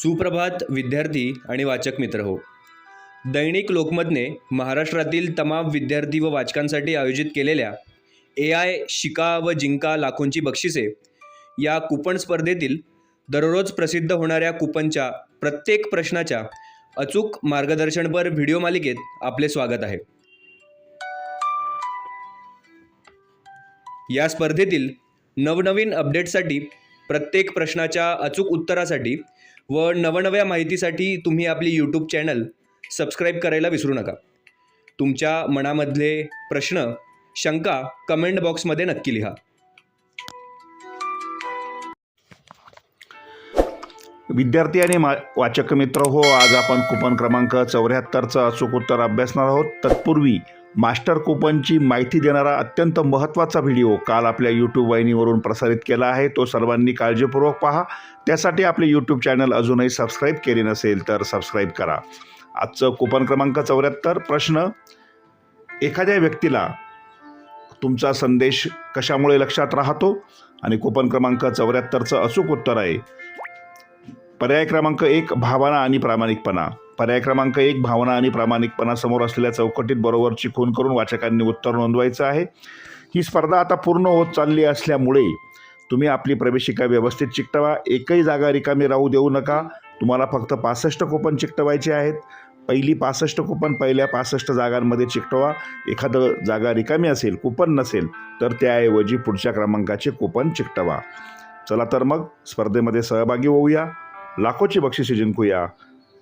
सुप्रभात विद्यार्थी आणि वाचक मित्र हो. दैनिक लोकमतने महाराष्ट्रातील तमाम विद्यार्थी व वाचकांसाठी आयोजित केलेल्या AI शिका व जिंका लाखोंची बक्षिसे या कूपन स्पर्धेतील दररोज प्रसिद्ध होणाऱ्या कूपनच्या प्रत्येक प्रश्नाच्या अचूक मार्गदर्शनपर व्हिडिओ मालिकेत आपले स्वागत आहे. या स्पर्धेतील नवनवीन अपडेट्ससाठी, प्रत्येक प्रश्नाच्या अचूक उत्तरासाठी व नवनव्या माहितीसाठी तुम्ही आपली यूट्यूब चॅनल सबस्क्राईब करायला विसरू नका. तुमच्या मनामधले प्रश्न, शंका कमेंट बॉक्समध्ये नक्की लिहा. विद्यार्थी आणि वाचक मित्र हो, आज आपण कूपन क्रमांक 74चं अचूक उत्तर अभ्यासणार आहोत. तत्पूर्वी मास्टर कूपनची माहिती देणारा अत्यंत महत्त्वाचा व्हिडिओ काल आपल्या यूट्यूब वाहिनीवरून प्रसारित केला आहे. तो सर्वांनी काळजीपूर्वक पहा. त्यासाठी आपले यूट्यूब चॅनल अजूनही सबस्क्राईब केले नसेल तर सबस्क्राईब करा. आजचं कूपन क्रमांक 74. प्रश्न: एखाद्या व्यक्तीला तुमचा संदेश कशामुळे लक्षात राहतो? आणि कूपन क्रमांक 74चं अचूक उत्तर आहे पर्याय क्रमांक 1 भावना आणि प्रामाणिकपणा. पर्याय क्रमांक 1 भावना आणि प्रामाणिकपणा. समोर असलेल्या चौकटीत बरोबरची खूण करून वाचकांनी उत्तर नोंदवायचं आहे. ही स्पर्धा आता पूर्ण होत चालली असल्यामुळे तुम्ही आपली प्रवेशिका व्यवस्थित चिकटवा. एकही जागा रिकामी राहू देऊ नका. तुम्हाला फक्त 65 कूपन चिकटवायचे आहेत. पहिली 65 कूपन पहिल्या 65 जागांमध्ये चिकटवा. एखादं जागा रिकामी असेल, कूपन नसेल, तर त्याऐवजी पुढच्या क्रमांकाचे कूपन चिकटवा. चला तर मग स्पर्धेमध्ये सहभागी होऊया, लाखोची बक्षिसे जिंकूया.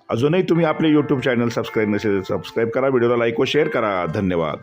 अजूनही तुम्ही आपले यूट्यूब चॅनल सबस्क्राईब नसेल सबस्क्राईब करा. व्हिडिओला लाईक व शेअर करा. धन्यवाद.